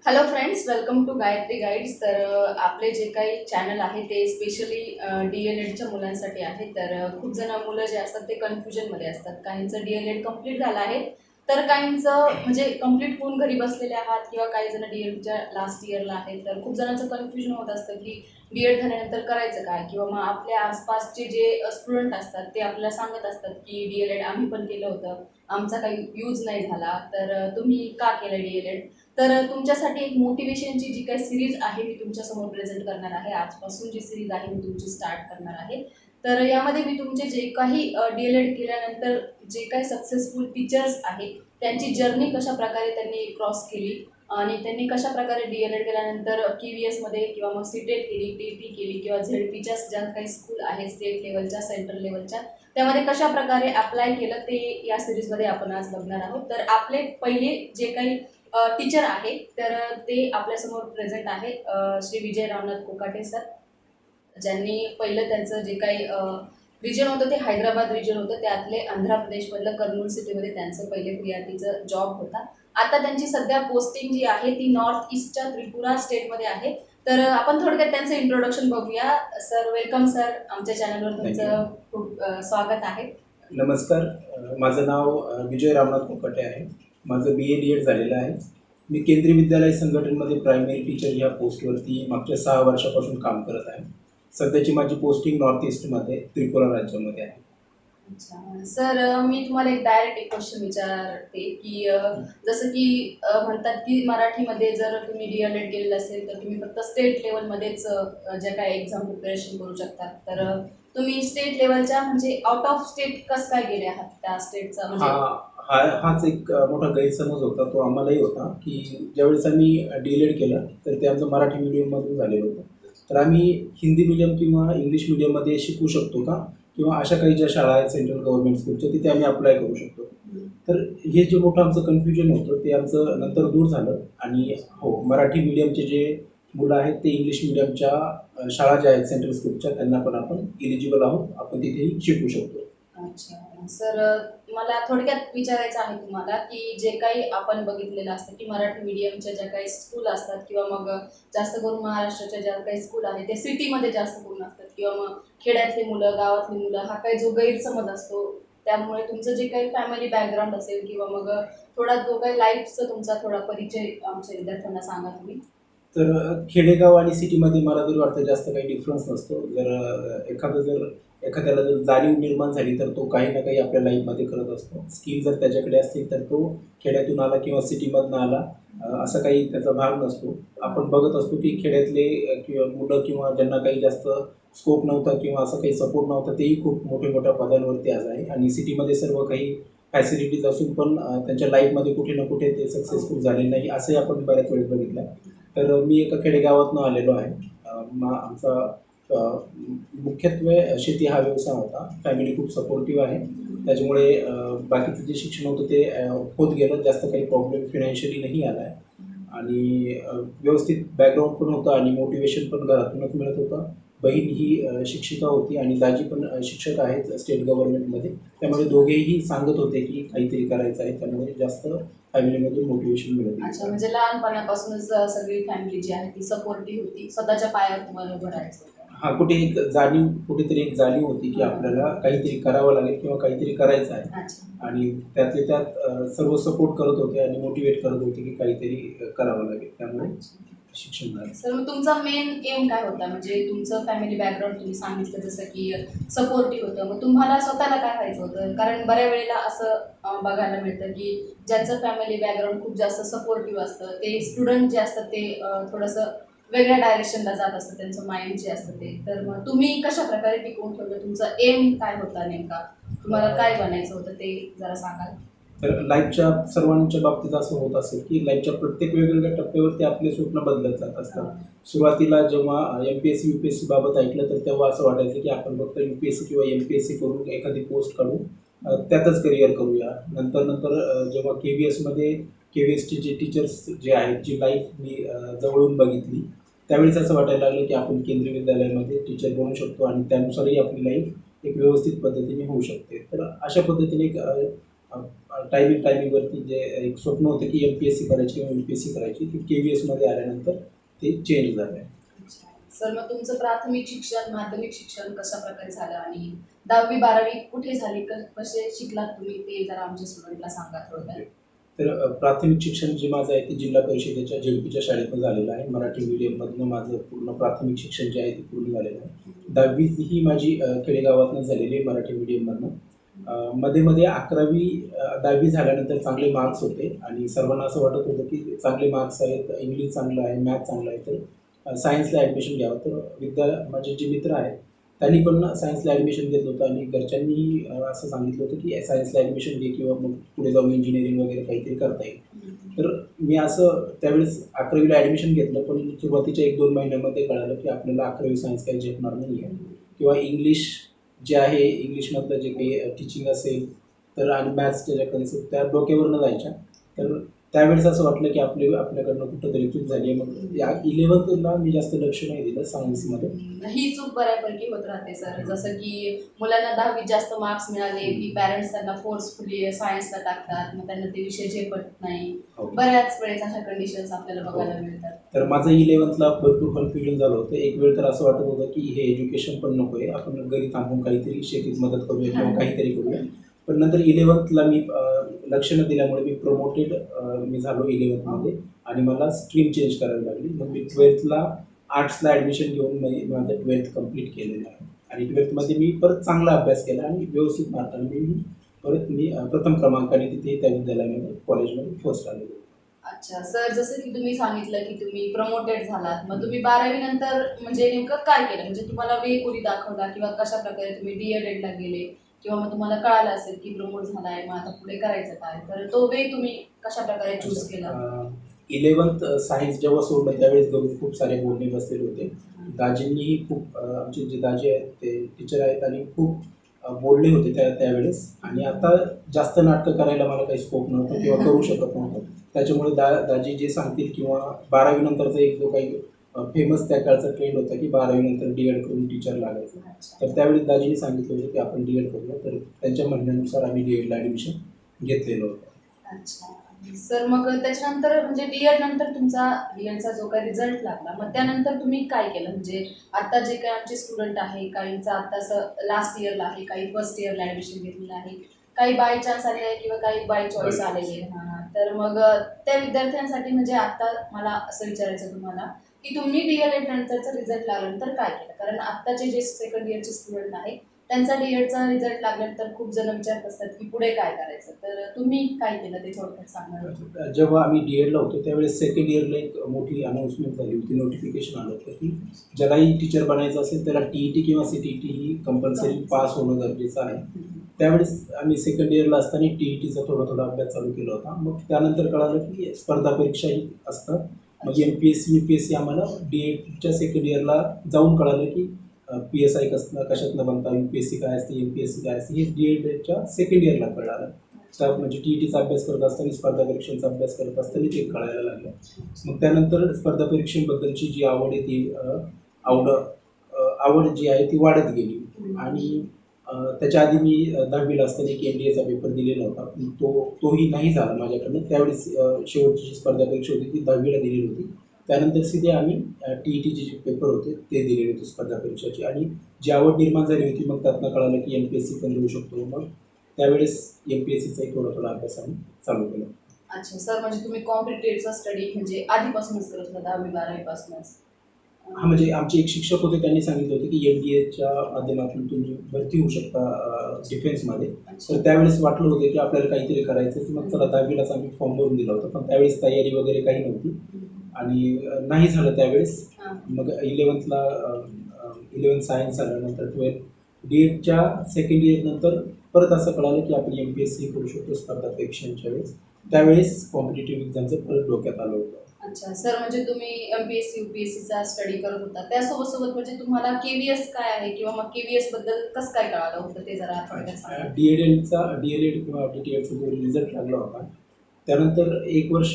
Hello friends, welcome to Gayatri guides. आपले जे काही चॅनल आहे ते स्पेशली डी-एल-एडच्या मुलांसाठी आहे. खूप जण मुलं जे असतात ते कन्फ्युजनमध्ये असतात. काहींचं डी-एल-एड कंप्लीट झालं आहे, तर काहींचं म्हणजे कंप्लीट होऊन घरी बसलेले आहात किंवा काही जण डी-एडच्या लास्ट इयरला आहेत. तर खूप जणांचं कन्फ्युजन होत असतं की डी-एड झाल्यानंतर करायचं काय, किंवा मग आपल्या आसपासचे जे स्टुडंट असतात ते आपल्याला सांगत असतात की डी-एल-एड आम्ही पण केलं होतं, आमचा काही यूज नाही झाला, तर तुम्ही का केलं डी-एल-एड. तर तुमच्यासाठी एक मोटिवेशनची जी काही सिरीज आहे मी तुमच्यासमोर प्रेझेंट करणार आहे. आजपासून जी सिरीज आहे मी तुमची स्टार्ट करणार आहे. तर यामध्ये मी तुमचे जे काही डी-एल-एड केल्यानंतर जे काही सक्सेसफुल टीचर्स आहेत त्यांची जर्नी कशाप्रकारे त्यांनी क्रॉस केली आणि त्यांनी कशाप्रकारे डी-एल-एड केल्यानंतर के-व्ही-एसमध्ये किंवा मग सी-टेट केली, टी-टी केली किंवा झेड-पीच्या ज्या काही स्कूल आहेत स्टेट लेवलच्या, सेंट्रल लेवलच्या, त्यामध्ये कशाप्रकारे अप्लाय केलं ते या सिरीजमध्ये आपण आज बघणार आहोत. तर आपले पहिले जे काही टीचर आहे तर ते आपल्यासमोर प्रेझेंट आहे, श्री विजय रामनाथ कोकाटे सर, ज्यांनी पहिलं त्यांचं जे काही रिजन होतं ते हैदराबाद रिजन होतं. त्यातले आंध्र प्रदेशमधलं कर्नूल सिटीमध्ये त्यांचं पहिले पी-आर-टीचं जॉब होता. आता त्यांची सध्या पोस्टिंग जी आहे ती नॉर्थ ईस्टच्या त्रिपुरा स्टेटमध्ये आहे. तर आपण थोडक्यात त्यांचं इंट्रोडक्शन बघूया. सर, वेलकम सर, आमच्या चॅनलवर तुमचं खूप स्वागत आहे. नमस्कार. माझं नाव विजय रामनाथ कोकाटे आहे. माझं BA-D-एड झालेलं आहे. मी केंद्रीय विद्यालय संघटनेमध्ये प्रायमरी टीचर या पोस्टवरती मागच्या 6 वर्षापासून काम करत आहे. सध्याची माझी पोस्टिंग नॉर्थ ईस्टमध्ये त्रिपुरा राज्यामध्ये आहे. अच्छा सर, मी तुम्हाला एक डायरेक्ट एक क्वेश्चन विचारते की जसं की म्हणतात की मराठीमध्ये जर तुम्ही डी-एल-एड केलेलं असेल तर तुम्ही फक्त स्टेट लेवलमध्येच ज्या काही एक्झाम प्रिपरेशन करू शकता. तर तुम्ही स्टेट लेवलच्या म्हणजे आउट ऑफ स्टेट कसं काय गेले आहात त्या स्टेटचा म्हणजे? हाच एक मोठा गैरसमज होता. तो आम्हालाही होता की ज्यावेळेस आम्ही डी-एल-एड केलं तर ते आमचं मराठी मीडियममधून झालेलं होतं. तर आम्ही हिंदी मीडियम किंवा इंग्लिश मीडियममध्ये शिकू शकतो का, किंवा अशा काही ज्या शाळा आहेत सेंट्रल गव्हर्नमेंट स्कूलच्या तिथे आम्ही अप्लाय करू शकतो. तर हे जे मोठं आमचं कन्फ्युजन होतं ते आमचं नंतर दूर झालं. आणि हो, मराठी मीडियमचे जे मुलं आहेत ते इंग्लिश मीडियमच्या शाळा ज्या आहेत सेंट्रल स्कूलच्या त्यांना पण आपण इलिजिबल आहोत, आपण तिथेही शिकू शकतो. अच्छा सर, मला थोडक्यात विचारायचं आहे तुम्हाला की जे काही आपण बघितलेलं असतं की मराठी मीडियमच्या ज्या काही स्कूल असतात किंवा मग जास्त करून महाराष्ट्राच्या ज्या काही स्कूल आहेत ते सिटीमध्ये जास्त करून असतात, किंवा मग खेड्यातली मुलं, गावातली मुलं, हा काही जो गैरसमज असतो त्यामुळे तुमचं जे काही फॅमिली बॅकग्राऊंड असेल किंवा मग थोडा जो काही लाईफचा तुमचा थोडा परिचय आमच्या विद्यार्थ्यांना सांगा तुम्ही. तर खेडेगाव आणि सिटीमध्ये मला तरी वाटतं जास्त काही डिफरन्स नसतो. जर एखाद्याला जर जाणीव निर्माण झाली तर तो काही ना काही आपल्या लाईफमध्ये करत असतो. स्किल जर त्याच्याकडे असतील तर तो खेड्यातून आला किंवा सिटीमधनं आला असा काही त्याचा भाग नसतो. आपण बघत असतो की खेड्यातले किंवा मुलं किंवा ज्यांना काही जास्त स्कोप नव्हता किंवा असं काही सपोर्ट नव्हता तेही खूप मोठ्या पदांवरती आज आहे. आणि सिटीमध्ये सर्व काही फॅसिलिटीज असून पण त्यांच्या लाईफमध्ये कुठे ना कुठे ते सक्सेसफुल झाले नाही, असंही आपण बऱ्याच वेळेस बघितलं. तर मी एका खेडेगावातून आलेलो आहे. आमचा अ, मुख्यत्वे शेती हा व्यवसाय होता. फॅमिली खूप सपोर्टिव्ह आहे. त्याच्यामुळे बाकीचं जे शिक्षण होतं ते होत गेलं. जास्त काही प्रॉब्लेम फायनान्शियली नाही आला आहे. आणि व्यवस्थित बॅकग्राऊंड पण होतं आणि मोटिवेशन पण घरातूनच मिळत होतं. बहीण ही शिक्षिका होती आणि दाजी पण शिक्षक आहेत स्टेट गव्हर्नमेंटमध्ये. त्यामुळे दोघेही सांगत होते की काहीतरी करायचं आहे. त्यामुळे जास्त फॅमिलीमधून मोटिवेशन मिळत अच्छा, गेलं. म्हणजे लहानपणापासूनच सगळी फॅमिली जी आहे ती सपोर्टिव्ह होती, स्वतःच्या पायावर तुम्हाला उभं राहायचं होतं. हां, कुठेतरी एक जाणीव होती की आपल्याला काहीतरी करावं लागेल किंवा काहीतरी करायचं आहे. अच्छा. आणि त्यातल्या त्यात सर्व सपोर्ट करत होते आणि मोटिवेट करत होते की काहीतरी करावं लागेल. त्यामुळे शिक्षण झालं. सर, मग तुमचा मेन एम काय होता? म्हणजे तुमचं फॅमिली बॅकग्राऊंड तुम्ही सांगितलं जसं की सपोर्टिव्ह होतं. मग तुम्हाला स्वतःला काय व्हायचं होतं? कारण बऱ्याच वेळेला असं बघायला मिळतं की ज्यांचं फॅमिली बॅकग्राऊंड खूप जास्त सपोर्टिव्ह असतं ते स्टुडंट जे असतात ते थोडंसं वेगळ्या डायरेक्शनला जात असतं, त्यांचं माइंड जे असतं ते. तर मग तुम्ही कशाप्रकारे टिकवून ठेवलं? तुमचा एम काय होता नेमका? तुम्हाला काय बनायचं होतं ते जरा सांगाल? तर लाईफच्या सर्वांच्या बाबतीत असं होत असेल की लाईफच्या प्रत्येक वेगवेगळ्या टप्प्यावरती आपले स्वप्न बदलत जात असतात. सुरुवातीला जेव्हा MPSC UPSC बाबत ऐकलं तर तेव्हा असं वाटायचं की आपण फक्त UPSC किंवा MPSC करून एखादी पोस्ट काढू, त्यातच करिअर करूया. नंतर जेव्हा KVSचे जे टीचर्स जे आहेत, जी लाईफ मी जवळून बघितली, त्यावेळेस असं वाटायला लागलं की आपण केंद्रीय विद्यालयामध्ये टीचर बनू शकतो आणि त्यानुसारही आपली लाईफ एक व्यवस्थित पद्धतीने होऊ शकते. तर अशा पद्धतीने एक टायमिंगवरती जे एक स्वप्न होतं की MPSC करायची किंवा UPSC करायची, ती KVSमध्ये आल्यानंतर ते चेंज झालं आहे. सर मग तुमचं प्राथमिक शिक्षण, माध्यमिक शिक्षण कशा प्रकारे झालं आणि 10वी-12वी कुठे झाली? कसे शिकलात तुम्ही ते जरा आमच्या स्टुडंटला सांगा थोडक्यात. तर प्राथमिक शिक्षण जे माझं आहे ते जिल्हा परिषदेच्या झेडपीच्या शाळेतून झालेलं आहे. मराठी मीडियममधनं माझं पूर्ण प्राथमिक शिक्षण जे आहे ते पूर्ण झालेलं आहे. 10वी ही माझी खेडेगावातनं झालेली आहे मराठी मीडियममधनं. मध्ये 11वी 10वी झाल्यानंतर चांगले मार्क्स होते आणि सर्वांना असं वाटत होतं की चांगले मार्क्स आहेत, इंग्लिश चांगलं आहे, मॅथ चांगलं आहे, तर सायन्सला ॲडमिशन घ्यावं. तर माझे जे मित्र आहेत त्यांनी पण सायन्सला ॲडमिशन घेतलं होतं आणि घरच्यांनी असं सांगितलं होतं की सायन्सला ॲडमिशन घे किंवा मग पुढे जाऊन इंजिनिअरिंग वगैरे काहीतरी करता येईल. तर मी असं त्यावेळेस 11वीला ॲडमिशन घेतलं, पण सुरुवातीच्या 1-2 महिन्यामध्ये कळालं की आपल्याला 11वी सायन्स काही झेपणार नाही आहे किंवा इंग्लिश जे आहे, इंग्लिशमधलं जे काही टीचिंग असेल तर आणि मॅथ्सच्या ज्या कन्सेप्ट त्या डोक्यावरनं जायच्या. तर त्यावेळेस असं वाटलं की आपल्याकडनं कुठंतरी चूक झाली आहे. मग या 11थला मी जास्त लक्ष नाही दिलं सायन्समध्ये. ही चूक बऱ्यापैकी होत राहते सर. जसं की मुलांना 10वीत जास्त मार्क्स मिळाले की पॅरेंट्स त्यांना फोर्सफुली सायन्सला टाकतात. मग त्यांना ते विषय झेपत नाही. हो. बऱ्याच वेळेस अशा कंडिशन्स आपल्याला बघायला मिळतात. तर माझं 11थला भरपूर कन्फ्युजन झालं होतं. एक वेळ तर असं वाटत होतं की हे एज्युकेशन पण नको आहे. आपण घरी थांबून काहीतरी शेतीत मदत करूया किंवा काहीतरी करूया. पण नंतर 11थला मी लक्ष न दिल्यामुळे मी प्रमोटेड मी झालो 11थमध्ये आणि मला स्ट्रीम चेंज करावी लागली. मग मी 12थला आर्ट्सला ॲडमिशन घेऊन मी माझं 12th कंप्लीट केलेलं आहे आणि 12थमध्ये मी परत चांगला अभ्यास केला आणि व्यवस्थित मार्काने मी प्रथम क्रमांकाने तिथे त्या विद्यालयामध्ये कॉलेजमध्ये फर्स्ट आलेलो. अच्छा सर, जसं की तुम्ही सांगितलं की तुम्ही प्रमोटेड झालात. मग तुम्ही 12वी नंतर म्हणजे नेमकं काय केलं? म्हणजे तुम्हाला वे कोणी दाखवला किंवा कशाप्रकारे तुम्ही डी-एड-एडला गेले किंवा मग तुम्हाला कळालं असेल की प्रमोट झालाय, मग आता पुढे करायचं काय? तर तो वे तुम्ही कशाप्रकारे चूज केला? 11th सायन्स जेव्हा सोडलं त्यावेळेस घरून खूप सारे बोलणे बसलेले होते. दाजींनीही खूप आमचे जे दाजी आहेत ते टीचर आहेत आणि खूप बोलले होते त्यावेळेस आणि आता जास्त नाटकं करायला मला काही स्कोप नव्हतं किंवा करू शकत नव्हतो. त्याच्यामुळे दाजी जे सांगतील किंवा 12वी नंतरचा एक जो काही फेमस त्या काळचा ट्रेंड होता की 12वी नंतर डी-एड करून टीचर लागायचं. तर त्यावेळी दाजींनी सांगितलं होतं की आपण डी-एड करूया. तर त्यांच्या म्हणण्यानुसार आम्ही डी-एडला ॲडमिशन घेतलेलं होतं. अच्छा. सर मग त्याच्यानंतर म्हणजे डी-एड नंतर तुमचा डी-एडचा जो काही रिझल्ट लागला, मग त्यानंतर तुम्ही काय केलं? म्हणजे आता जे काही आमचे स्टुडंट आहे, काहींचं आत्ताचं लास्ट इयरला आहे, काही फर्स्ट इयरला ॲडमिशन घेतलेलं आहे, काही बाय चान्स आले आहे किंवा काही बाय चॉईस आलेले आहे. हां, तर मग त्या विद्यार्थ्यांसाठी म्हणजे आता मला असं विचारायचं तुम्हाला की तुम्ही डी-एड नंतरचा रिझल्ट लागल्यानंतर काय केलं? कारण आत्ताचे जे सेकंड इयरचे स्टुडंट आहेत, त्यांचा डी-एडचा रिझल्ट लागल्यानंतर खूप जण विचारत असतात की पुढे काय करायचं? तर तुम्ही काय केलं ते थोडक्यात सांगणार का? जेव्हा आम्ही डी-एडला होतो त्यावेळेस सेकंड इयरला एक मोठी अनाऊन्समेंट झाली होती, नोटिफिकेशन आलं होतं की ज्यालाही टीचर बनायचं असेल त्याला TET किंवा CTET ही कंपल्सरी पास होणं गरजेचं आहे. त्यावेळेस आम्ही सेकंड इयरला असताना TETचा थोडा अभ्यास चालू केला होता. मग त्यानंतर कळालं की स्पर्धा परीक्षाही असतात. मग MPSC UPSC आम्हाला डी-एडच्या सेकंड इयरला जाऊन कळालं की PSI कशातनं बनतात, UPSC काय असते, MPSC काय असते, हे डी-एडच्या सेकंड इयरला कळालं. तर म्हणजे TETचा अभ्यास करत असताना स्पर्धा परीक्षांचा अभ्यास करत असताना ते कळायला लागलं. मग त्यानंतर स्पर्धा परीक्षेबद्दलची जी आवड आहे ती आवड जी आहे ती वाढत गेली आणि त्याच्या आधी मी 10वीला असताना एक NDAचा पेपर दिलेला होता. तोही नाही झाला माझ्याकडनं. त्यावेळेस शेवटची जी स्पर्धा परीक्षा होती ती 10वीला दिलेली होती. त्यानंतर सीधे आम्ही TETचे जे पेपर होते ते दिलेले होते स्पर्धा परीक्षेची आणि जी आवड निर्माण झाली होती मग त्यातनं कळालं की MPSC पण देऊ शकतो. मग त्यावेळेस MPSCचाही थोडा अभ्यास आम्ही चालू केला. अच्छा सर, म्हणजे तुम्ही कॉम्पिटिटिव्हचा स्टडी म्हणजे आधीपासूनच करत होता 10वी-12वी पासूनच? हां, म्हणजे आमचे एक शिक्षक होते त्यांनी सांगितलं होतं की NDAच्या माध्यमातून तुम्ही भरती होऊ शकता डिफेन्समध्ये. तर त्यावेळेस वाटलं होतं की आपल्याला काहीतरी करायचं. मग चला 10वीलाच आम्ही फॉर्म भरून दिला होता. पण त्यावेळेस तयारी वगैरे काही नव्हती आणि नाही झालं त्यावेळेस. मग 11th सायन्स झालं, नंतर 12th डी-एडच्या सेकंड इयर नंतर परत असं कळालं की आपण MPSC करू शकतो स्पर्धा परीक्षांच्या वेळेस. त्यावेळेस कॉम्पिटिटिव्ह एक्झामचं परत डोक्यात आलं होतं. अच्छा सर, म्हणजे तुम्ही MPSC UPSCचा स्टडी करत होता. त्यासोबत म्हणजे तुम्हाला KVS काय आहे किंवा मग KVS बद्दल कसं काय कळालं होतं ते जरा थोडक्यात सांगा. DED किंवा DTEDचा जो रिझल्ट लागला होता त्यानंतर 1 वर्ष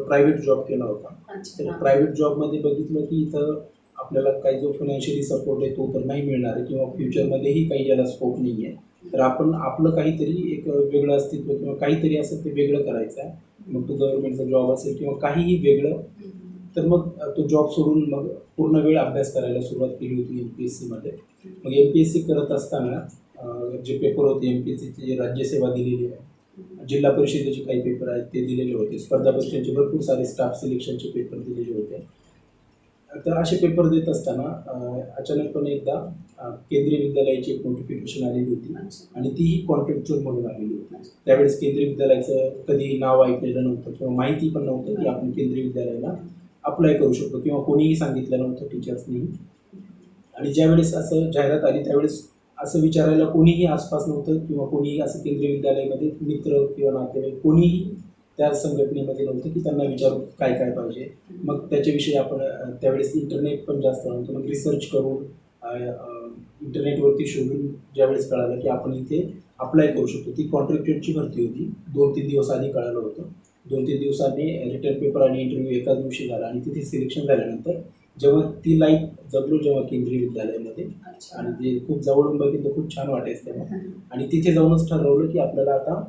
प्रायव्हेट जॉब केला होता. तर प्रायव्हेट जॉबमध्ये बघितलं की इथं आपल्याला काही जो फायनान्शियली सपोर्ट आहे तो तर नाही मिळणार आहे किंवा फ्युचरमध्येही काही याला स्कोप नाही आहे. तर आपण आपलं काहीतरी एक वेगळं अस्तित्व किंवा काहीतरी असेल ते वेगळं करायचं आहे. मग तो गव्हर्नमेंटचा जॉब असेल किंवा काहीही वेगळं, तर मग तो जॉब सोडून मग पूर्ण वेळ अभ्यास करायला सुरुवात केली होती MPSCमध्ये. मग MPSC करत असताना जे पेपर होते MPSCचे, राज्यसेवा दिलेली आहे, जिल्हा परिषदेचे काही पेपर आहेत ते दिलेले होते, स्पर्धा परीक्षांचे भरपूर सारे स्टाफ सिलेक्शनचे पेपर दिलेले होते. तर असे पेपर देत असताना अचानकपणे एकदा केंद्रीय विद्यालयाची एक नोटिफिकेशन आलेली होती आणि तीही कॉन्ट्रॅक्च्युअल म्हणून आलेली होती. त्यावेळेस केंद्रीय विद्यालयाचं कधी नाव ऐकलेलं नव्हतं किंवा माहिती पण नव्हतं की आपण केंद्रीय विद्यालयाला अप्लाय करू शकतो किंवा कोणीही सांगितलं नव्हतं टीचर्सनी. आणि ज्यावेळेस असं जाहिरात आली त्यावेळेस असं विचारायला कोणीही आसपास नव्हतं किंवा कोणीही असं केंद्रीय विद्यालयामध्ये मित्र किंवा नातेवाईक कोणीही त्या संघटनेमध्ये नव्हतं की त्यांना विचारू काय काय पाहिजे. मग त्याच्याविषयी आपण त्यावेळेस इंटरनेट पण जास्त नव्हतं, मग रिसर्च करून इंटरनेटवरती शोधून ज्यावेळेस कळालं की आपण इथे अप्लाय करू शकतो. ती कॉन्ट्रॅक्टरची भरती होती. 2-3 दिवस आधी कळालं होतं. 2-3 दिवसांनी रिटर्न पेपर आणि इंटरव्ह्यू एकाच दिवशी झाला आणि तिथे सिलेक्शन झाल्यानंतर जेव्हा ती लाईफ जगलो जेव्हा केंद्रीय विद्यालयामध्ये आणि ते खूप जवळून बघितलं, खूप छान वाटायचं तेव्हा. आणि तिथे जाऊनच ठरवलं की आपल्याला आता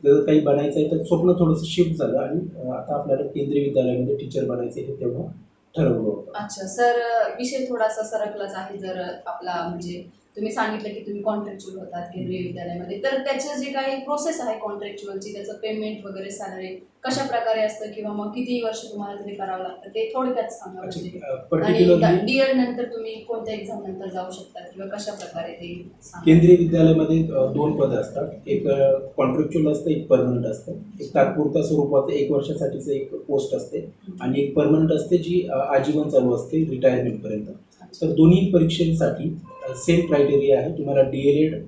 जर काही बनायचं आहे तर स्वप्न थोडंसं शिफ्ट झालं आणि आता आपल्याला केंद्रीय विद्यालयामध्ये टीचर बनायचं हे तेव्हा ठरवलं होतं. अच्छा सर, विषय थोडासा सरकलाच आहे. जर आपला म्हणजे तुम्ही सांगितलं की तुम्ही कॉन्ट्रॅक्च्युअल होतात केंद्रीय विद्यालयामध्ये, तर त्याचं जे काही प्रोसेस आहे कॉन्ट्रॅक्च्युअलची, त्याचं पेमेंट वगैरे सॅलरी कशा प्रकारे असतं किंवा मग किती वर्ष तुम्हाला तरी करावं लागतं ते थोडक्यात सांगा म्हणजे. आणि पर्टिक्युलरली डीएड नंतर तुम्ही कोणत्या एक्झाम नंतर जाऊ शकता किंवा कशा प्रकारे ते सांगा. केंद्रीय विद्यालयामध्ये 2 पदं असतात. एक कॉन्ट्रॅक्च्युअल असतं, एक परमनंट असतं. एक तात्पुरत्या स्वरूपाचं 1 वर्षासाठीचं एक पोस्ट असते आणि एक परमनंट असते जी आजीवन चालू असते रिटायरमेंटपर्यंत. तर दोन्ही परीक्षेसाठी सेम क्रायटेरिया आहे. तुम्हाला DLED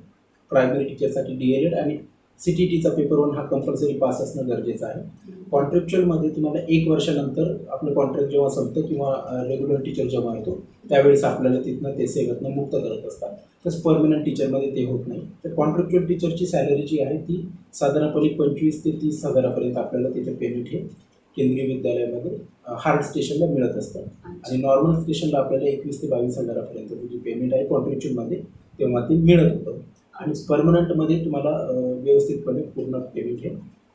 प्रायमरी टीचरसाठी DLED आणि CTTचा पेपर 1 हा कंपल्सरी पास असणं गरजेचं आहे. कॉन्ट्रॅक्च्युअलमध्ये तुम्हाला 1 वर्षानंतर आपलं कॉन्ट्रॅक्ट जेव्हा संपतं किंवा रेग्युलर टीचर जेव्हा येतो त्यावेळेस आपल्याला तिथनं ते सेवेतनं मुक्त करत असतात. तसं परमनंट टीचरमध्ये ते होत नाही. तर कॉन्ट्रॅक्च्युअल टीचरची सॅलरी जी आहे ती साधारणपणे 25,000 ते 30,000पर्यंत आपल्याला तिचं पेमेंट हे केंद्रीय विद्यालयामध्ये हार्ड स्टेशनला मिळत असतं आणि नॉर्मल स्टेशनला आपल्याला 21,000 ते 22,000पर्यंत जी पेमेंट आहे कॉन्ट्रॅक्च्युअलमध्ये तेव्हा ते मिळत होतं. आणि परमनंटमध्ये तुम्हाला व्यवस्थितपणे पूर्ण पेमेंट हे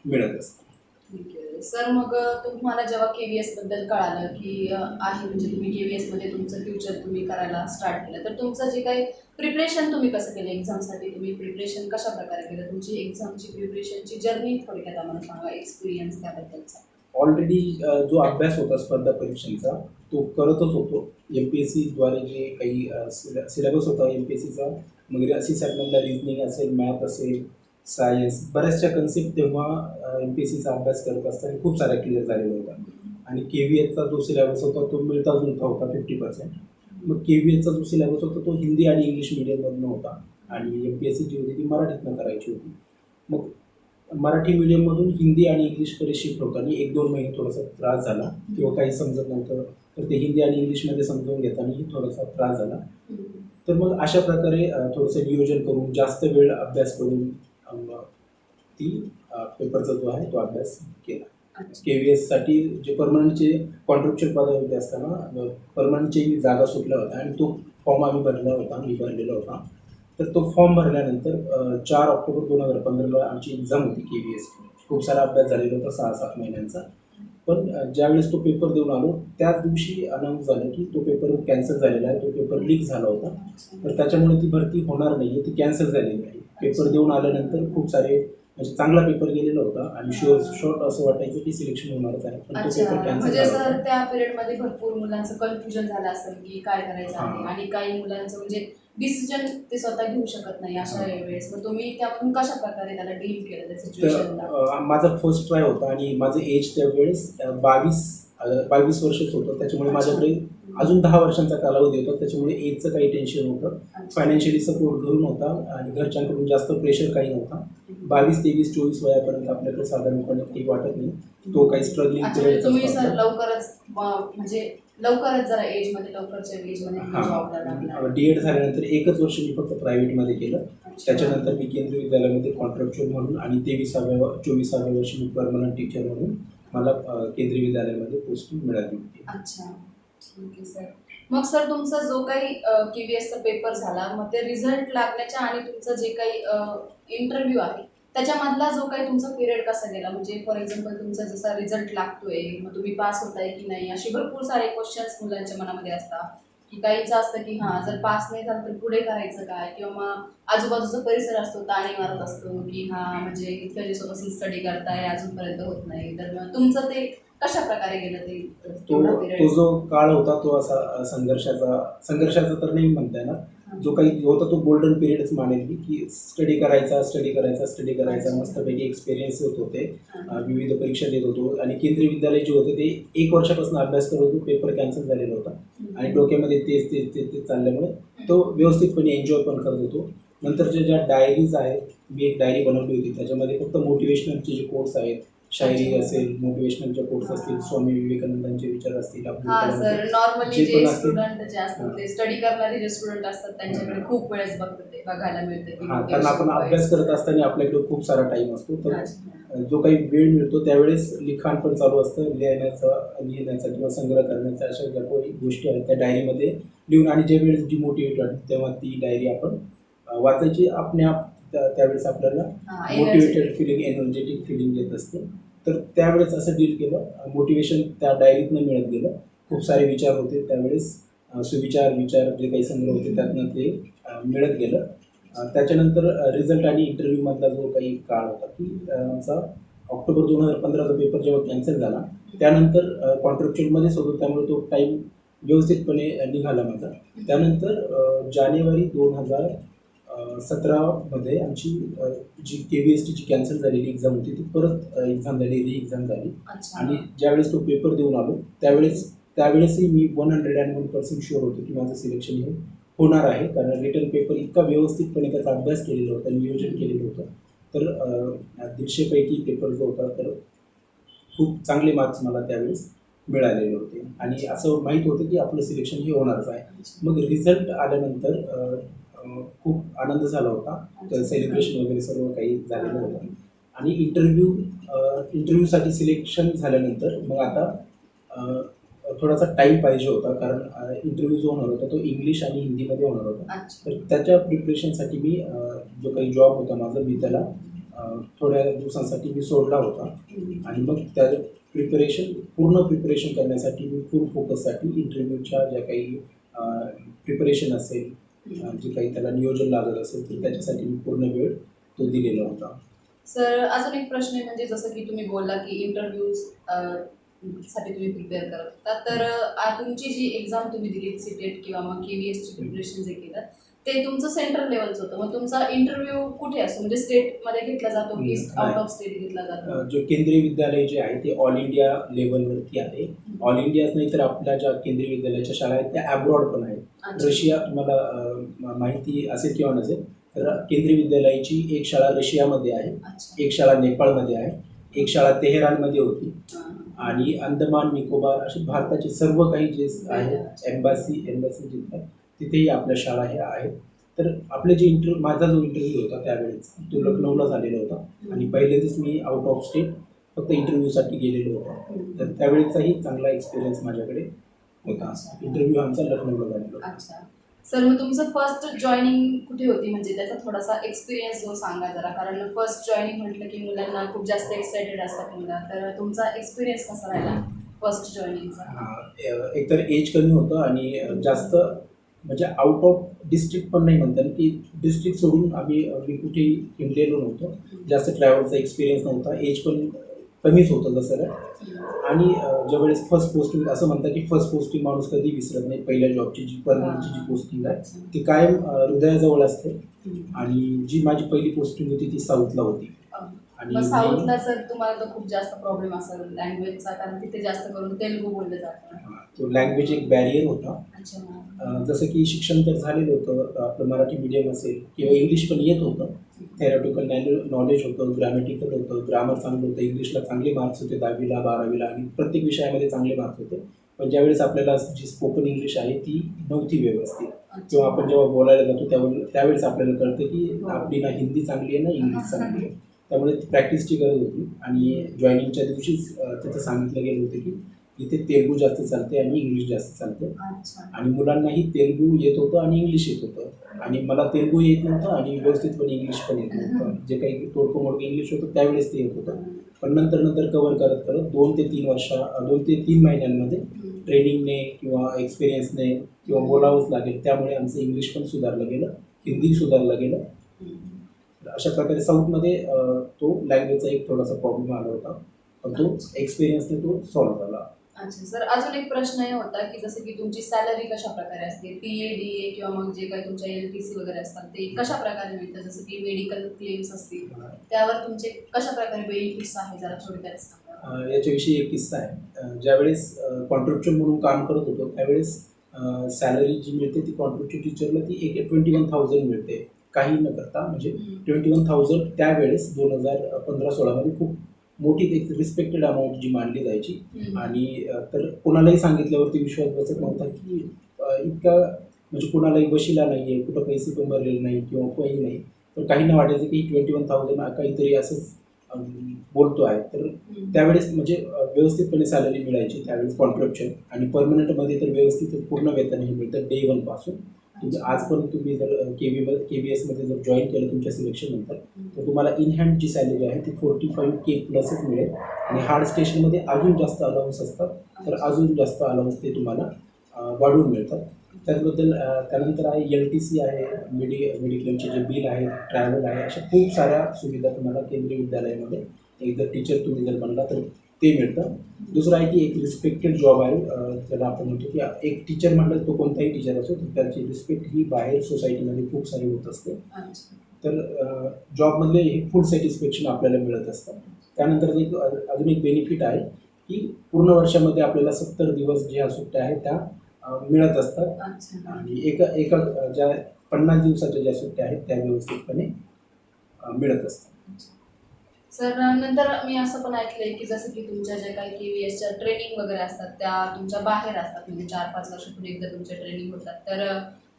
मिळत असतं. ठीक आहे सर. मग तुम्हाला जेव्हा KVS बद्दल कळालं की आहे म्हणजे तुम्ही KVS मध्ये तुमचं फ्युचर तुम्ही करायला स्टार्ट केलं, तर तुमचं जे काही प्रिपरेशन तुम्ही कसं केलं एक्झामसाठी, तुम्ही प्रिपरेशन कशा प्रकारे केलं, तुमची एक्झामची प्रिपरेशनची जर्नी थोडक्यात आम्हाला सांगा, एक्सपिरियन्स त्याबद्दलचा. ऑलरेडी जो अभ्यास होता स्पर्धा परीक्षांचा तो करतच होतो. MPSCद्वारे जे काही सिलेबस होता MPSCचा, मग SSATमधला रिजनिंग असेल, मॅथ असेल, सायन्स, बऱ्याचशा कन्सेप्ट तेव्हा MPSCचा अभ्यास करत असताना खूप साऱ्या क्लिअर झालेल्या होत्या. आणि KVSचा जो सिलेबस होता तो मिळता जुळता होता 50%. मग KVSचा जो सिलेबस होता तो हिंदी आणि इंग्लिश मीडियममधनं होता आणि MPSC जी होती ती मराठीतनं करायची होती. मग मराठी मीडियममधून हिंदी आणि इंग्लिशकडे शिफ्ट होताना 1-2 महिने थोडासा त्रास झाला किंवा काही समजत नव्हतं तर ते हिंदी आणि इंग्लिशमध्ये समजून घेतानाही थोडासा त्रास झाला. तर मग अशा प्रकारे थोडंसं नियोजन करून जास्त वेळ अभ्यास करून ती पेपरचा जो आहे तो अभ्यास केला. KVSसाठी जे परमनंटचे कॉन्ट्रॅक्च्युअल पदावरती असताना परमनंटची जागा सुटल्या होत्या आणि तो फॉर्म आम्ही भरला होता, मी भरलेला होता. तर तो फॉर्म भरल्यानंतर 4 ऑक्टोबर 2015ला आमची एक्झाम होती KVSची. खूप सारा अभ्यास झालेला होता 6-7 महिन्यांचा. पण ज्यावेळेस तो पेपर देऊन आलो त्याच दिवशी अनाऊन्स झालं की तो पेपर कॅन्सल झालेला आहे, तो पेपर लीक झाला होता. तर त्याच्यामुळे ती भरती होणार नाही आहे, ती कॅन्सल झालेली आहे. पेपर देऊन आल्यानंतर खूप सारे म्हणजे चांगला पेपर गेलेला होता आणि शॉर्ट असं वाटायचं की सिलेक्शन होणारच आहे, पण तो पेपर कॅन्सल म्हणजे झाला सर होता. त्या पिरियडमध्ये भरपूर मुलांचं कन्फ्युजन झालं असेल की काय करायचं आहे आणि काही मुलांचं म्हणजे डिसिजन ते स्वतः घेऊ शकत नाही अशा वेळेस, मग तुम्ही त्यातून कशा प्रकारे त्याला डील केलं त्या सिच्युएशनला? तर माझा फर्स्ट ट्राय होता आणि माझं एज त्यावेळेस 22 वर्षच होतं. त्याच्यामुळे माझ्याकडे अजून 10 वर्षांचा कालावधी होता. त्याच्यामुळे एजचं काही टेन्शन नव्हतं. फायनान्शियली सपोर्ट घरून होता आणि घरच्यांकडून जास्त प्रेशर काही नव्हता. 22, 23, 24 वयापर्यंत आपल्याकडे साधारणपणे काही वाटत नाही. तो काही स्ट्रगलिंग पिरियड तुम्ही सर लवकरच म्हणजे लवकरच जरा एजमध्ये लवकरच्या एजमध्ये जॉबला लागला. DED झाल्यानंतर 1च वर्ष मी फक्त प्रायव्हेटमध्ये केलं. त्याच्यानंतर मी केंद्रीय विद्यालयामध्ये कॉन्ट्रॅक्च्युअल म्हणून आणि 24व्या वर्षी मी परमनंट टीचर म्हणून मला केंद्रीय विद्यालयामध्ये पोस्टिंग मिळाली होती. अच्छा, ठीक आहे सर. मग सर तुमचा जो काही KVSचा पेपर झाला, मग ते रिझल्ट लागण्याच्या आणि तुमचं जे काही इंटरव्ह्यू आहे, त्याच्यामधला जो काही तुमचा पिरियड कसा गेला? म्हणजे फॉर एक्झाम्पल तुमचा जसा रिझल्ट लागतोय, मग तुम्ही पास होताय की नाही? असे भरपूर सारे क्वेश्चन्स मुलांच्या मनामध्ये असतात, की काहींचं असतं की हां, जर पास नाही झालं तर पुढे करायचं काय? किंवा मग आजूबाजूचा परिसर असतो, ताणे मारत असतो, की हां, म्हणजे इतक्या दिवसापासून स्टडी करताय, अजूनपर्यंत होत नाही. तर मग तुमचं ते कशाप्रकारे गेलं ते तो तेवढा तो पिरियड? जो काळ होता तो असा संघर्षाचा तर नाही म्हणता येणार. जो काही होता तो गोल्डन पिरियडच मानेल मी, की स्टडी करायचा, अच्छा. मस्तपैकी एक्सपिरियन्स होत होते. हां. विविध परीक्षा देत होतो आणि केंद्रीय विद्यालय जे होते ते 1 वर्षापासून अभ्यास करत होतो. पेपर कॅन्सल झालेला होता आणि डोक्यामध्ये तेच चालल्यामुळे तो व्यवस्थितपणे एन्जॉय पण करत होतो. नंतरच्या ज्या डायरीज आहेत, मी एक डायरी बनवली होती. त्याच्यामध्ये फक्त मोटिव्हेशनलचे जे कोट्स आहेत, शायरी अच्छा. असेल, मोटिव्हेशनलचे कोट्स असतील, हां. स्वामी विवेकानंदांचे विचार असतील, अब्दुल हां कलामचे सर, नॉर्मली जे जे पण असतील. स्टुडंट जे असतात हां. ते स्टडी करणारे जे स्टुडंट असतात त्यांच्याकडे खूप वेळेस बघायला मिळतं की हां, कारण आपण मोटिवेशन अभ्यास पॉइंट्स. करत असताना आपल्याकडे खूप सारा टाईम असतो. तर अच्छा. जो काही वेळ मिळतो त्यावेळेस लिखाण पण चालू असतं. लिहिण्याचा किंवा संग्रह करण्याचा अशा ज्या काही गोष्टी आहेत त्या डायरीमध्ये लिहून आणि ज्यावेळेस डिमोटिवेट वाटतं तेव्हा ती डायरी आपण वाचायची. आपल्या त्यावेळेस आपल्याला हां, motivated energetic. Feeling, energetic feeling येत असते. तर त्यावेळेस असं डील केलं. मोटिवेशन त्या डायरीतनं मिळत गेलं. खूप सारे विचार होते त्यावेळेस. सुविचार, विचार जे काही संग्रह होते त्यातनं ते मिळत गेलं. त्याच्यानंतर रिझल्ट आणि इंटरव्ह्यूमधला जो काही काळ होता की आमचा ऑक्टोबर 2015चा पेपर जेव्हा कॅन्सल झाला, त्यानंतर कॉन्ट्रॅक्च्युअलमध्येच होतो त्यामुळे तो टाईम व्यवस्थितपणे निघाला माझा. त्यानंतर जानेवारी 2017मध्ये आमची जी KVSTची कॅन्सल झालेली एक्झाम होती ती परत एक्झाम झाली, री एक्झाम झाली अच्छा. आणि ज्यावेळेस तो पेपर देऊन आलो त्यावेळेसही मी 101% शुअर होतो की माझं सिलेक्शन हे होणार आहे. कारण रिटन पेपर इतका व्यवस्थितपणे त्याचा अभ्यास केलेला होता, नियोजन केलेलं होतं. तर 150 पैकी पेपर जो होता तर खूप चांगले मार्क्स मला त्यावेळेस मिळालेले होते आणि असं माहीत होतं की आपलं सिलेक्शन हे होणारच आहे. मग रिझल्ट आल्यानंतर खूप आनंद झाला होता. तर सेलिब्रेशन वगैरे सर्व काही झालेलं होतं आणि इंटरव्ह्यूसाठी सिलेक्शन झाल्यानंतर मग आता अ, थोडासा टाईम पाहिजे होता कारण इंटरव्ह्यू जो होणार होता तो इंग्लिश आणि हिंदीमध्ये होणार होता. अच्छा. तर त्याच्या प्रिपरेशनसाठी मी जो काही जॉब होता माझा मी त्याला थोड्या दिवसांसाठी मी सोडला होता आणि मग त्या पूर्ण प्रिपरेशन करण्यासाठी मी फुल फोकससाठी इंटरव्ह्यूच्या ज्या काही प्रिपरेशन असेल, जे काही त्याला नियोजन लागत असेल तर त्याच्यासाठी मी पूर्ण वेळ तो दिलेला होता. सर अजून एक प्रश्न आहे म्हणजे जसं की तुम्ही बोलला की इंटरव्ह्यूज साठी तुम्ही प्रिपेअर करत होता. तर तुमची जी एक्झाम तुम्ही दिली सीटेट किंवा मग KVSची प्रिपरेशन जे केलं ते तुमचं सेंट्रल लेवलचं होतं. मग तुमचा इंटरव्ह्यू कुठे असतो? म्हणजे स्टेटमध्ये घेतला जातो की आउट ऑफ स्टेट घेतला जातो? जो केंद्रीय विद्यालय जे आहे ते ऑल इंडिया लेवलवरती आहे. ऑल इंडियाच नाही तर आपल्या ज्या केंद्रीय विद्यालयाच्या शाळा आहेत त्या अब्रॉड पण आहेत. अच्छा. रशिया तुम्हाला माहिती असेल किंवा नसेल तर केंद्रीय विद्यालयाची एक शाळा रशियामध्ये आहे, अच्छा. एक शाळा नेपाळमध्ये आहे, एक शाळा तेहरानमध्ये होती हां. आणि अंदमान निकोबार असे भारताचे सर्व काही जे आहेत एम्बॅसी जिथे तिथेही आपल्या शाळा ह्या आहेत. तर आपले जे माझा जो इंटरव्ह्यू होता त्यावेळेस तो लखनौला झालेला होता आणि पहिल्यांदाच मी आउट ऑफ स्टेट फक्त इंटरव्ह्यूसाठी गेलेलो होतो. तर त्यावेळेचाही चांगला एक्सपिरियन्स माझ्याकडे होता. इंटरव्ह्यू आमचा लखनौला झालेला होता. अच्छा. सर मग तुमचं फर्स्ट जॉइनिंग कुठे होती? म्हणजे त्याचा थोडासा एक्सपिरियन्स जो सांगा जरा. कारण फर्स्ट जॉइनिंग म्हटलं की मुलांना खूप जास्त एक्साइटेड असतात मुलं. तर तुमचा एक्सपिरियन्स कसा राहिला फर्स्ट जॉइनिंगचा? हां, एकतर एज कमी होतं आणि जास्त म्हणजे आउट ऑफ डिस्ट्रिक्ट पण नाही म्हणता येईल, की डिस्ट्रिक्ट सोडून मी कुठेही हिंडलेलो नव्हतो. जास्त ट्रॅव्हलचा एक्सपिरियन्स नव्हता. एज पण कमीच होतं जसं काय आणि ज्यावेळेस फर्स्ट पोस्टिंग असं म्हणतात, की फर्स्ट पोस्टिंग माणूस कधी विसरत नाही. पहिल्या जॉबची जी परमनंटची जी पोस्टिंग आहे, ती कायम हृदयाजवळ असते आणि जी माझी पहिली पोस्टिंग होती ती साऊथला होती आणि मग मी साऊथला सर तुम्हाला तर खूप जास्त प्रॉब्लेम असेल लँग्वेजचा, कारण तिथे जास्त करून तेलुगू बोललं जातं. तो लँग्वेज एक बॅरियर होता. अच्छा. जसं की शिक्षण तर झालेलं होतं आपलं मराठी मीडियम असेल किंवा इंग्लिश पण येत होतं. थेरॉटिकल नॉलेज होतं, ग्रॅमॅटिकल होतं, ग्रामर चांगलं होतं, इंग्लिशला चांगले मार्क्स होते 10वीला 12वीला आणि प्रत्येक विषयामध्ये चांगले मार्क्स होते. पण ज्यावेळेस आपल्याला जी स्पोकन इंग्लिश आहे ती नव्हती व्यवस्थित किंवा आपण जेव्हा बोलायला जातो त्यावेळेस आपल्याला कळतं की आपली ना हिंदी चांगली आहे ना इंग्लिश चांगली आहे. त्यामुळे प्रॅक्टिसची गरज होती आणि जॉईनिंगच्या दिवशीच तिथं सांगितलं गेलं होतं की इथे तेलुगू जास्त चालते आणि इंग्लिश जास्त चालते. अच्छा. आणि मुलांनाही तेलुगू येत होतं आणि इंग्लिश येत होतं. आणि मला तेलुगू येत नव्हतं आणि व्यवस्थितपणे इंग्लिश पण येत नव्हतं. जे काही तोडकं मोडकं इंग्लिश होतं त्यावेळेस ते येत होतं. पण नंतर नंतर कव्हर करत करत 2 ते 3 महिन्यांमध्ये ट्रेनिंगने किंवा एक्सपिरियन्सने किंवा बोलावंच लागेल, त्यामुळे आमचं इंग्लिश पण सुधारलं गेलं, हिंदी सुधारलं गेलं. तर अशा प्रकारे साऊथमध्ये तो लँग्वेजचा एक थोडासा प्रॉब्लेम आला होता, पण तो एक्सपिरियन्सने तो सॉल्व्ह झाला. अच्छा सर, अजून एक प्रश्न हे होता की जसं की तुमची सॅलरी कशा प्रकारे असते, PA, DA किंवा मग जे काही तुमच्या LTC वगैरे असतात ते कशा प्रकारे मिळतं, जसं की मेडिकल क्लेम्स असतील त्यावर तुमचे कशा प्रकारे बेनिफिट्स आहे, जरा थोडक्यात सांगा. याच्याविषयी एक किस्सा आहे. ज्यावेळेस कॉन्ट्रॅक्च्युअल म्हणून काम करत होतो त्यावेळेस सॅलरी जी मिळते ती कॉन्ट्रॅक्च्युअल टीचरला ती 21,000 मिळते, काही न करता. म्हणजे 21,000 त्यावेळेस 2015-16मध्ये खूप मोठी एक रिस्पेक्टेड अमाऊंट जी मानली जायची. आणि तर कोणालाही सांगितल्यावरती विश्वास बसत नव्हता की इतका म्हणजे कोणालाही वशिला नाही आहे, कुठं पैसे पण भरलेले नाही किंवा काही नाही. तर काहींना वाटायचं की 21,000 काहीतरी असंच बोलतो आहे. तर त्यावेळेस म्हणजे व्यवस्थितपणे सॅलरी मिळायची त्यावेळेस कॉन्ट्रॅक्च्युअल. आणि परमनंटमध्ये तर व्यवस्थित पूर्ण वेतन हे मिळतं डे 1 पासून. म्हणजे आजपर्यंत तुम्ही जर KVSमध्ये जर जॉईन केलं तुमच्या सिलेक्शन नंतर, तर तुम्हाला इन हँड जी सॅलरी आहे ती 45K प्लसच मिळेल. आणि हार्ड स्टेशनमध्ये अजून जास्त अलाउन्स असतात, तर अजून जास्त अलाउन्स ते तुम्हाला वाढवून मिळतात. त्याचबद्दल त्यानंतर आहे LTC आहे, मेडिक्लेमचे जे बिल आहे, ट्रॅव्हल आहे, अशा खूप साऱ्या सुविधा तुम्हाला केंद्रीय विद्यालयामध्ये एक जर टीचर तुम्ही जर बनला तर ते मिळतं. दुसरं आहे की एक रिस्पेक्टेड जॉब आहे. ज्याला आपण म्हणतो की एक टीचर म्हटलं तो कोणताही टीचर असो तर त्याची रिस्पेक्ट ही बाहेर सोसायटीमध्ये खूप सारी होत असते. तर जॉबमधले हे फुल सॅटिस्फॅक्शन आपल्याला मिळत असतं. त्यानंतर एक अजून एक बेनिफिट आहे की पूर्ण वर्षामध्ये आपल्याला 70 दिवस ज्या सुट्ट्या आहेत त्या मिळत असतात. आणि एका एका ज्या 50 दिवसाच्या ज्या सुट्ट्या आहेत त्या व्यवस्थितपणे मिळत असतात. सर नंतर मी असं पण ऐकलंय की जसं की तुमच्या ज्या काही KVSच्या ट्रेनिंग वगैरे असतात त्या तुमच्या बाहेर असतात, म्हणजे 4-5 वर्षातून एकदा तुमच्या ट्रेनिंग होतात. तर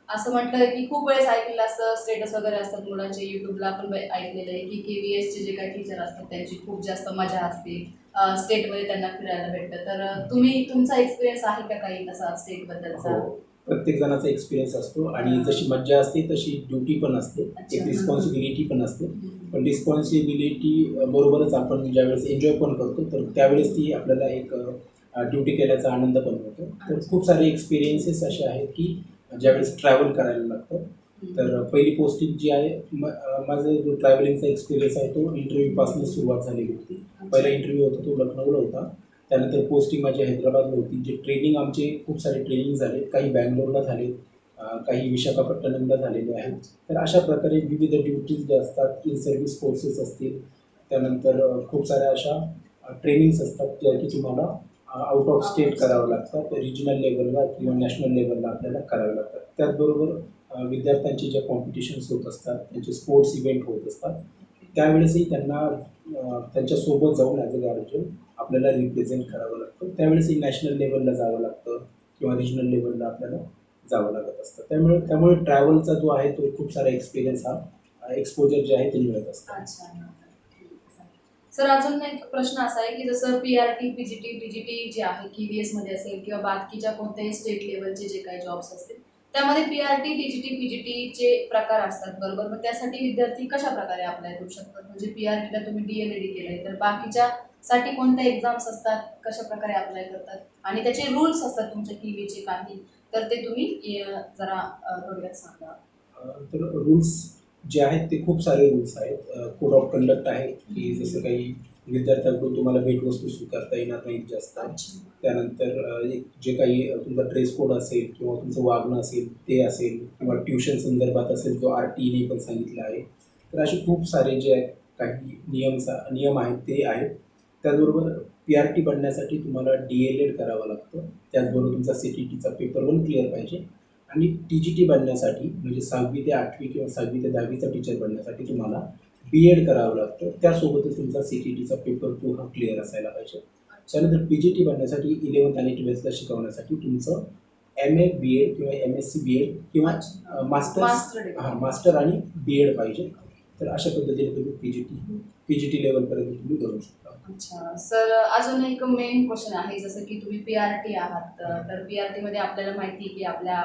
असं म्हटलं की खूप वेळेस ऐकलेलं असतं, स्टेटस वगैरे असतात मुलांचे, यूट्यूबला आपण ऐकलेलं आहे की KVSचे जे काही टीचर असतात त्यांची खूप जास्त मजा असते, स्टेटमध्ये त्यांना फिरायला भेटतं. तर तुम्ही तुमचा एक्सपिरियन्स आहे का काही तसा स्टेटबद्दलचा? हो, प्रत्येक जणाचा एक्सपिरियन्स असतो आणि जशी मज्जा असते तशी ड्युटी पण असते, एक रिस्पॉन्सिबिलिटी पण असते. पण रिस्पॉन्सिबिलिटी बरोबरच आपण ज्यावेळेस एन्जॉय पण करतो तर त्यावेळेस ती आपल्याला एक ड्युटी केल्याचा आनंद पण होतो. तर खूप सारे एक्सपिरियन्सेस असे आहेत की ज्यावेळेस ट्रॅव्हल करायला लागतं. तर पहिली पोस्टिंग जी आहे माझा जो ट्रॅव्हलिंगचा एक्सपिरियन्स आहे तो इंटरव्ह्यूपासून सुरुवात झालेली होती. पहिला इंटरव्ह्यू होता तो लखनौला होता. त्यानंतर पोस्टिंग माझी हैदराबादला होती. जे ट्रेनिंग आमचे खूप सारे ट्रेनिंग झाले, काही बँगलोरला झाले, काही विशाखापट्टणमला झालेले आहेत. तर अशा प्रकारे विविध ड्युटीज ज्या असतात, इन सर्व्हिस कोर्सेस असतील, त्यानंतर खूप साऱ्या अशा ट्रेनिंग्स असतात ज्या की तुम्हाला आउट ऑफ स्टेट करावं लागतात, रिजनल लेवलला किंवा नॅशनल लेवलला आपल्याला करावे लागतात. त्याचबरोबर विद्यार्थ्यांचे जे कॉम्पिटिशन्स होत असतात, त्यांचे स्पोर्ट्स इव्हेंट होत असतात, त्यावेळेसही त्यांना त्यांच्यासोबत जाऊन ॲज अ गार्जियन आपल्याला रिप्रेझेंट करावं लागतं. त्यावेळेसही नॅशनल लेवलला जावं लागतं किंवा रिजनल लेवलला आपल्याला जावं लागत असतं. त्यामुळे ट्रॅव्हलचा जो आहे तो खूप सारा एक्सपिरियन्स हा एक्सपोजर जे आहे ते मिळत असतं. अच्छा. सर अजून एक प्रश्न असा आहे की जसं PRT, PGT, TGT जे आहे KVS मध्ये असेल किंवा बाकीच्या कोणत्याही स्टेट लेवलचे जे काही जॉब्स असतील त्यामध्ये PRT, TGT, PGT चे प्रकार असतात, बरोबर? मग त्यासाठी विद्यार्थी कशा प्रकारे अप्लाय करू शकतात? म्हणजे PRT ला तुम्ही DLED केलंय तर बाकीच्या साठी कोणत्या एक्झाम्स असतात, कशा प्रकारे अप्लाय करतात आणि त्याचे रूल्स असतात तुमच्या KV काही, तर ते तुम्ही जरा थोडक्यात सांगा. तर रूल्स जे आहेत ते खूप सारे रूल्स आहेत. कोड ऑफ कंडक्ट आहे की जसं काही विद्यार्थ्यांकडून तुम्हाला भेटवस्तू स्वीकारता येणार नाहीत जास्त. त्यानंतर एक जे काही तुमचा ड्रेस कोड असेल किंवा तुमचं वागणं असेल ते असेल किंवा ट्युशन संदर्भात असेल जो RTEने पण सांगितलं आहे. तर असे खूप सारे जे आहेत काही नियम आहेत ते आहेत. त्याचबरोबर PRT बनण्यासाठी तुम्हाला DLED करावं लागतं. त्याचबरोबर तुमचा CTTचा पेपर 1 क्लिअर पाहिजे. आणि TGT बनण्यासाठी म्हणजे 6वी ते 8वी किंवा 6वी ते 10वीचा टीचर बनण्यासाठी तुम्हाला BEd करावं लागतं. त्यासोबतच तुमचा CTTचा पेपर 2 हा क्लिअर असायला पाहिजे. त्यानंतर PGT बनण्यासाठी 11th आणि 12thला शिकवण्यासाठी तुमचं MA BEd किंवा MSc BEd किंवा मास्टर आणि BEd पाहिजे. तर अशा पद्धतीने तुम्ही PGT लेवलपर्यंत तुम्ही करू शकता. अच्छा. सर अजून एक मेन क्वेश्चन आहे, जसं की तुम्ही पी-आर-टी आहात. तर पी-आर-टीमध्ये आपल्याला माहिती आहे की आपल्या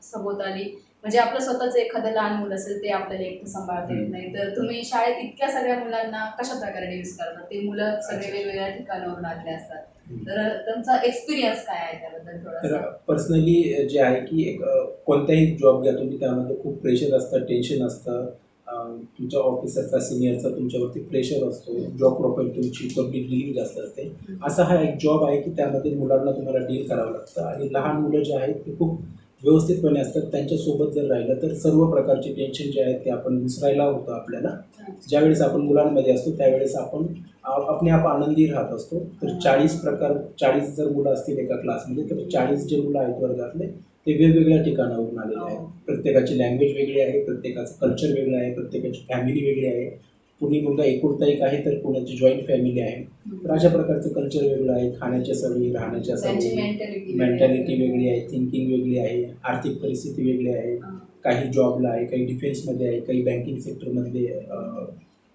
सभोवताली म्हणजे आपलं स्वतःचं एखादं लहान मुलं असेल, ते आपल्याला एकटं सांभाळता येत नाही. तर तुम्ही शाळेत इतक्या सगळ्या मुलांना कशाप्रकारे डील्स करता? ते मुलं सगळे वेगवेगळ्या ठिकाणावरून आलेले असतात. तर तुमचा एक्सपिरियन्स काय आहे त्याबद्दल तर थोडासा? पर्सनली जे आहे की एक कोणताही जॉब घ्या तुम्ही, त्यामध्ये खूप प्रेशर असतं, टेन्शन असतं. तुमच्या ऑफिसरचा, सिनियरचा तुमच्यावरती प्रेशर असतो. जॉब प्रोफाईल तुमची कम्प्लिटली जास्त असते. असा हा एक जॉब आहे की त्यामध्ये मुलांना तुम्हाला डील करावं लागतं आणि लहान मुलं जे आहेत ते खूप व्यवस्थितपणे असतात. त्यांच्यासोबत जर राहिलं तर सर्व प्रकारचे टेन्शन जे आहेत ते आपण विसरायला होतं आपल्याला. ज्यावेळेस आपण मुलांमध्ये असतो त्यावेळेस आपण आपले आप आनंदी राहत असतो. तर 40 जर मुलं असतील एका क्लासमध्ये, तर 40 जे मुलं आहेत वर्गातले ते वेगवेगळ्या ठिकाणावरून आलेले आहेत. प्रत्येकाची लँग्वेज वेगळी आहे, प्रत्येकाचं कल्चर वेगळं आहे, प्रत्येकाची फॅमिली वेगळी आहे. कुणी मुलगा एकुलता एक आहे तर कुणाची जॉईंट फॅमिली आहे. तर अशा प्रकारचं कल्चर वेगळं आहे, खाण्याच्या सवयी, राहण्याच्या त्यांची सवयी, मेंटॅलिटी मेंटॅलिटी वेगळी आहे, थिंकिंग वेगळी आहे, आर्थिक परिस्थिती वेगळी आहे. काही जॉबला आहे, काही डिफेन्समध्ये आहे, काही बँकिंग सेक्टरमधले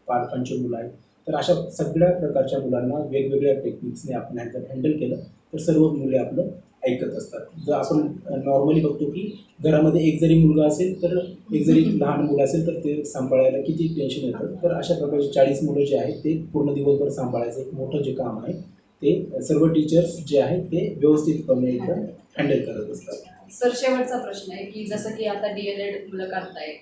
पालकांची मुलं आहेत. तर अशा सगळ्या प्रकारच्या मुलांना वेगवेगळ्या टेक्निक्सने आपण हँडल केलं तर सर्व मुले आपलं ऐकत असतात. जर आपण नॉर्मली बघतो की घरामध्ये एक जरी मुलगा असेल तर एक जरी लहान मुलं असेल तर ते सांभाळायला किती टेन्शन येतं. तर अशा प्रकारचे 40 मुलं जे आहेत ते पूर्ण दिवसभर सांभाळायचं एक मोठं जे काम आहे ते सर्व टीचर्स जे आहेत ते व्यवस्थितपणे एकदम हँडल करत असतात. सर शेवटचा प्रश्न आहे, की जसं की आता डी-एल-एड मुलं करताय.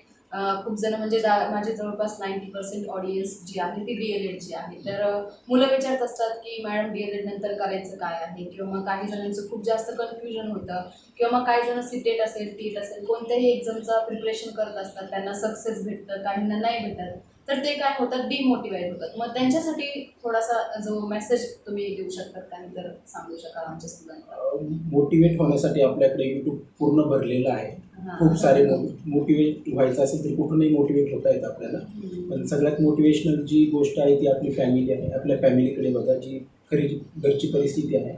खूप जण म्हणजे माझे जवळपास 90% ऑडियन्स जी आहे ती डी-एल-एडची आहे. तर मुलं विचारत असतात, की मॅडम डी-एल-एड नंतर करायचं काय आहे? किंवा मग काही जणांचं खूप जास्त कन्फ्युजन होतं किंवा मग काही जण सी-टेट असेल, टेट असेल, कोणत्याही एक्झामचं प्रिपरेशन करत असतात. त्यांना सक्सेस भेटतं, काहींना नाही भेटत. तर ते काय होतात, डिमोटिवेट होतात. मग त्यांच्यासाठी थोडासा जो मेसेज तुम्ही देऊ शकतात, काही जर सांगू शकाल आमच्या स्टुडंटला? मोटिवेट होण्यासाठी आपल्याकडे यूट्यूब पूर्ण भरलेलं आहे. खूप सारे मोटिवेट व्हायचं असेल तर कुठूनही मोटिवेट होता येतं आपल्याला. पण सगळ्यात मोटिवेशनल जी गोष्ट आहे ती आपली फॅमिली आहे. आपल्या फॅमिलीकडे बघा, जी खरी घरची परिस्थिती आहे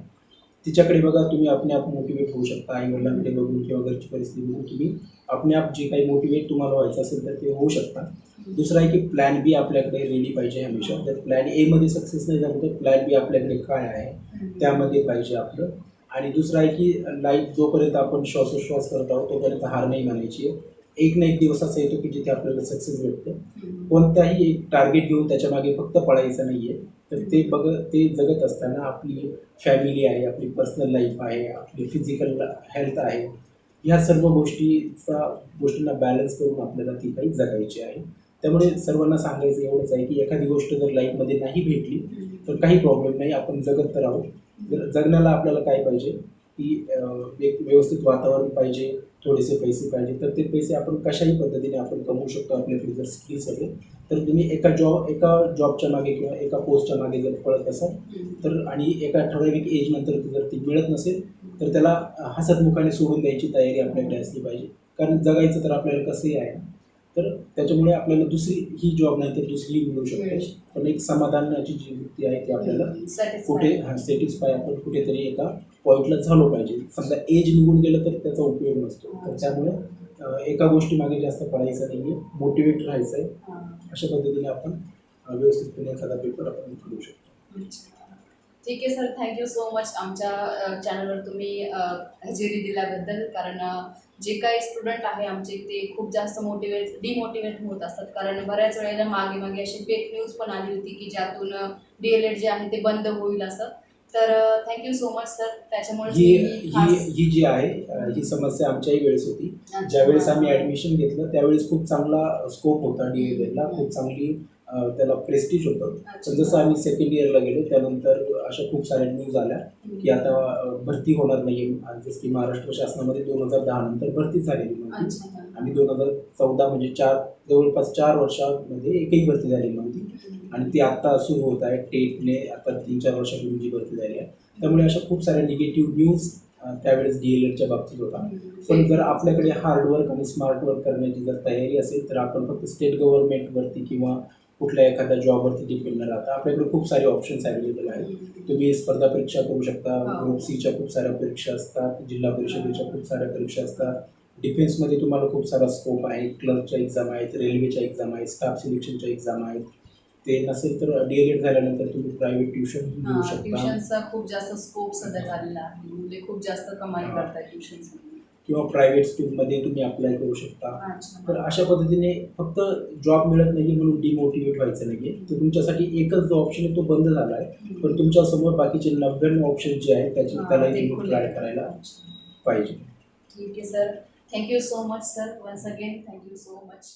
तिच्याकडे बघा. तुम्ही आपले आप मोटिवेट होऊ शकता. आई-वडिलांकडे बघून किंवा घरची परिस्थिती बघून तुम्ही आपले आप जे काही मोटिवेट तुम्हाला व्हायचं असेल तर ते होऊ शकता. दुसरं आहे की प्लॅन बी आपल्याकडे रेडी पाहिजे हमेशा. जर प्लॅन एमध्ये सक्सेस नाही झालं तर प्लॅन बी आपल्याकडे काय आहे त्यामध्ये पाहिजे आपलं. आणि दुसरं आहे की लाईफ जोपर्यंत आपण श्वासोश्वास करत आहोत तोपर्यंत हार नाही मानायची आहे. एक ना एक दिवस असा येतो की जिथे आपल्याला सक्सेस भेटतं. कोणताही एक टार्गेट घेऊन त्याच्यामागे फक्त पळायचं नाही आहे. तर ते जगत असताना आपली फॅमिली आहे, आपली पर्सनल लाईफ आहे, आपली फिजिकल हेल्थ आहे. ह्या सर्व गोष्टींना बॅलन्स करून आपल्याला ती काही जगायची आहे. त्यामुळे सर्वांना सांगायचं एवढंच आहे की एखादी गोष्ट जर लाईफमध्ये नाही भेटली तर काही प्रॉब्लेम नाही, आपण जगत तर आहोत. जगण्याला आपल्याला काय पाहिजे की एक व्यवस्थित वातावरण पाहिजे, थोडेसे पैसे पाहिजे. तर ते पैसे आपण कशाही पद्धतीने आपण कमवू शकतो. आपल्याकडे जर स्किल्स असेल तर तुम्ही एका जॉबच्या मागे किंवा एका पोस्टच्या मागे जर पळत असाल तर आणि एका ठराविक एज नंतर जर ती मिळत नसेल तर त्याला हसतमुखाने सोडून द्यायची तयारी आपल्याकडे असली पाहिजे. कारण जगायचं तर आपल्याला कसंही आहे. तर त्याच्यामुळे आपल्याला दुसरी ही जॉब नाही तर दुसरी मिळू शकते. पण एक समाधानाची जी वृत्ती आहे ती आपल्याला कुठे सॅटिस्फाय आपण कुठेतरी एका पॉईंटला झालो पाहिजे. समजा एज निघून गेलं तर त्याचा उपयोग नसतो. तर त्यामुळे एका गोष्टीमागे जास्त पडायचं नाही आहे, मोटिवेट राहायचं आहे. अशा पद्धतीने आपण व्यवस्थितपणे एखादा पेपर आपण करू शकतो. ठीक आहे सर, थँक्यू सो मच आमच्या चॅनलवर तुम्ही हजेरी दिल्याबद्दल. कारण जे काही स्टुडंट आहे आमचे ते खूप जास्त डिमोटिवेट होत असतात. कारण बऱ्याच वेळेला मागे मागे अशी फेक न्यूज पण आली होती की ज्यातून डी-एल-एड जे आहे ते बंद होईल असं. तर थँक्यू सो मच सर. त्याच्यामुळेच ही मी ही खास ही जी आहे ही समस्या आमच्याही वेळेस होती. ज्यावेळेस आम्ही ॲडमिशन घेतलं त्यावेळेस खूप चांगला स्कोप होता डी-एल-एडला, खूप चांगली त्याला प्रेस्टीज होतं. पण जसं आम्ही सेकंड इयरला गेलो त्यानंतर अशा खूप साऱ्या न्यूज आल्या की आता भरती होणार नाही आहे. जसं की महाराष्ट्र शासनामध्ये 2010 नंतर भरती झालेली नव्हती. आणि 2014 म्हणजे जवळपास 4 वर्षामध्ये एकही भरती झालेली नव्हती. आणि ती आत्ता सुरू होत आहे. टेटने आता 3-4 वर्षापूर्वी जी भरती झाली आहे. त्यामुळे अशा खूप साऱ्या निगेटिव्ह न्यूज त्यावेळेस डी-एल-एडच्या बाबतीत होता. पण जर आपल्याकडे हार्डवर्क आणि स्मार्ट वर्क करण्याची जर तयारी असेल तर आपण फक्त स्टेट गव्हर्नमेंटवरती किंवा कुठल्या एखाद्या जॉबवरती डिपेंड न राहता आपल्याकडे खूप सारे ऑप्शन्स अवेलेबल आहेत. तुम्ही स्पर्धा परीक्षा करू शकता. ग्रुप सीच्या खूप साऱ्या परीक्षा असतात, जिल्हा परिषदेच्या खूप साऱ्या परीक्षा असतात. डिफेन्समध्ये तुम्हाला खूप सारा स्कोप आहे. क्लर्कच्या एक्झाम आहेत, रेल्वेच्या एक्झाम आहेत, स्टाफ सिलेक्शनच्या एक्झाम आहेत. ते नसेल तर DL.Ed झाल्यानंतर तुम्ही प्रायव्हेट ट्युशन घेऊ शकता ट्युशनचा खूप जास्त स्कोप सध्या झालेला आहे. मुले खूप जास्त कमाई हा. करतात ट्युशनसाठी. किंवा प्रायव्हेट स्कूलमध्ये तुम्ही अप्लाय करू शकता. अच्छा. तर अशा पद्धतीने फक्त जॉब मिळत नाही म्हणून डिमोटिवेट व्हायचं नाही तर तुमच्यासाठी एकच जो ऑप्शन आहे तो बंद झाला आहे पण तुमच्यासमोर बाकीचे 99 ऑप्शन जे आहेत त्यालाही ते तुम्ही खुले. ट्राय करायला पाहिजे. ठीक आहे sir. Thank you so much sir. Once again thank you so much.